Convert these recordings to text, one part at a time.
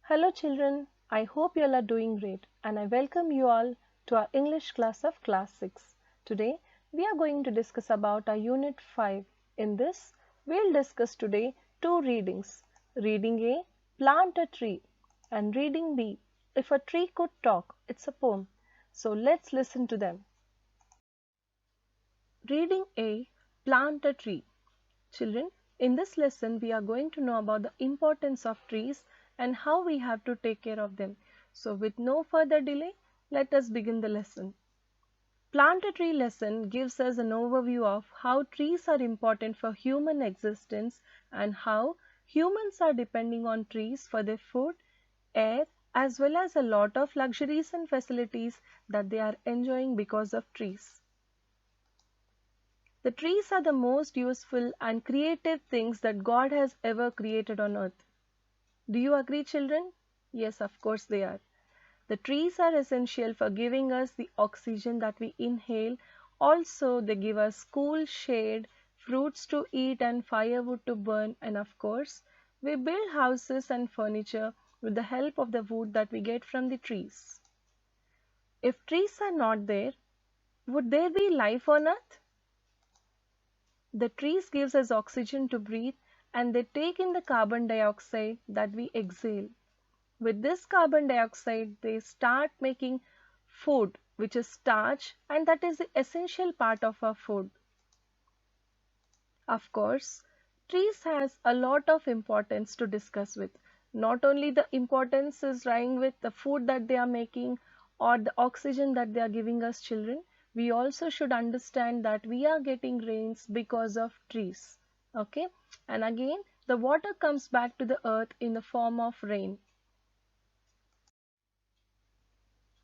Hello children, I hope you all are doing great and I welcome you all to our English class of class 6. Today we are going to discuss about our unit 5. In this we'll discuss today two readings. Reading A, Plant a Tree, and reading B, If a Tree Could Talk. It's a poem. So let's listen to them. Reading A, Plant a Tree. Children, in this lesson we are going to know about the importance of trees and how we have to take care of them. So with no further delay, let us begin the lesson. Plant a Tree lesson gives us an overview of how trees are important for human existence and how humans are depending on trees for their food, air, as well as a lot of luxuries and facilities that they are enjoying because of trees. The trees are the most useful and creative things that God has ever created on earth. Do you agree, children? Yes, of course they are. The trees are essential for giving us the oxygen that we inhale. Also, they give us cool shade, fruits to eat and firewood to burn, and of course, we build houses and furniture with the help of the wood that we get from the trees. If trees are not there, would there be life on earth? The trees gives us oxygen to breathe and they take in the carbon dioxide that we exhale. With this carbon dioxide, they start making food, which is starch, and that is the essential part of our food. Of course, trees has a lot of importance to discuss with. Not only the importance is lying with the food that they are making or the oxygen that they are giving us children, we also should understand that we are getting rains because of trees. Okay, and again the water comes back to the earth in the form of rain.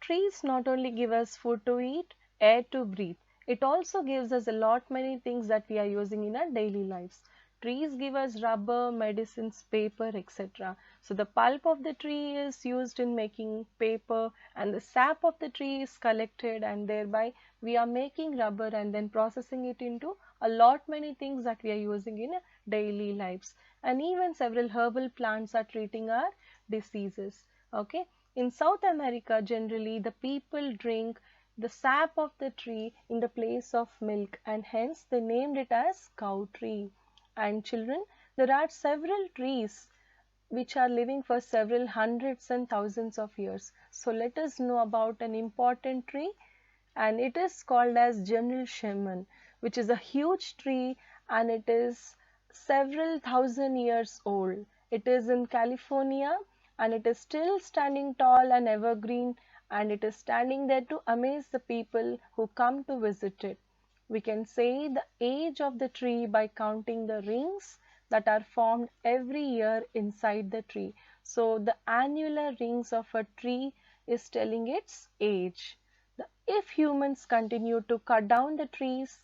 Trees not only give us food to eat, air to breathe, it also gives us a lot many things that we are using in our daily lives. Trees give us rubber, medicines, paper, etc. So the pulp of the tree is used in making paper and the sap of the tree is collected and thereby we are making rubber and then processing it into a lot many things that we are using in daily lives. And even several herbal plants are treating our diseases. Okay. In South America, generally the people drink the sap of the tree in the place of milk and hence they named it as cow tree. And children, there are several trees which are living for several hundreds and thousands of years. So let us know about an important tree and it is called as General Sherman, which is a huge tree and it is several thousand years old. It is in California and it is still standing tall and evergreen and it is standing there to amaze the people who come to visit it. We can say the age of the tree by counting the rings that are formed every year inside the tree. So the annular rings of a tree is telling its age. If humans continue to cut down the trees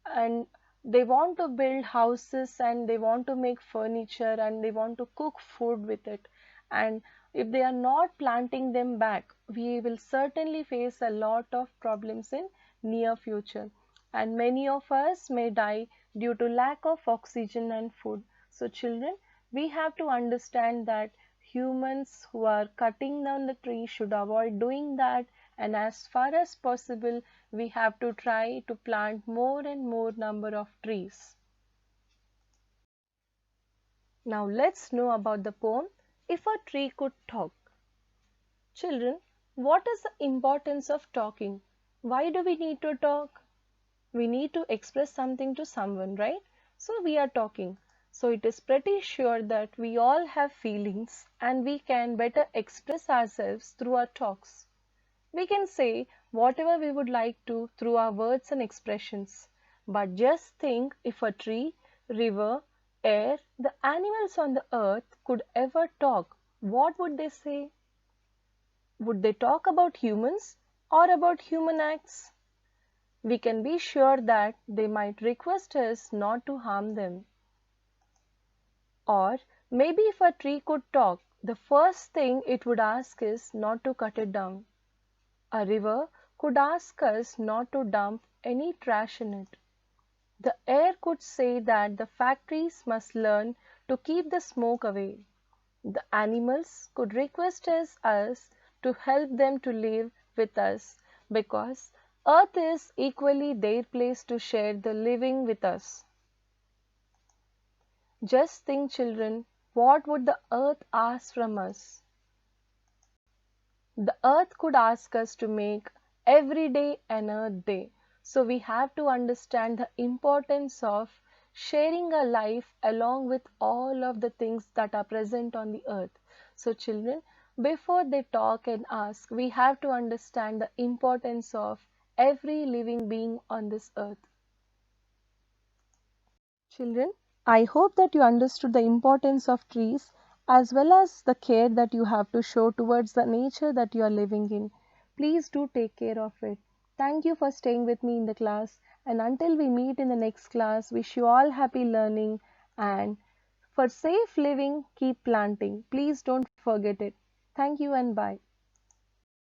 and they want to build houses and they want to make furniture and they want to cook food with it, and if they are not planting them back, we will certainly face a lot of problems in near future and many of us may die due to lack of oxygen and food. So children, we have to understand that humans who are cutting down the tree should avoid doing that, and as far as possible we have to try to plant more and more number of trees. Now let's know about the poem If a Tree Could Talk. Children, what is the importance of talking? Why do we need to talk? We need to express something to someone, right? So we are talking. So it is pretty sure that we all have feelings and we can better express ourselves through our talks. We can say whatever we would like to through our words and expressions. But just think, if a tree, river, air, the animals on the earth could ever talk, what would they say? Would they talk about humans or about human acts? We can be sure that they might request us not to harm them. Or maybe if a tree could talk, the first thing it would ask is not to cut it down. A river could ask us not to dump any trash in it. The air could say that the factories must learn to keep the smoke away. The animals could request us to help them to live with us because earth is equally their place to share the living with us. Just think, children, what would the earth ask from us? The earth could ask us to make every day an earth day. So we have to understand the importance of sharing a life along with all of the things that are present on the earth. So children, before they talk and ask, we have to understand the importance of every living being on this earth. Children, I hope that you understood the importance of trees as well as the care that you have to show towards the nature that you are living in. Please do take care of it. Thank you for staying with me in the class, and until we meet in the next class, wish you all happy learning, and for safe living, keep planting. Please don't forget it. Thank you and bye.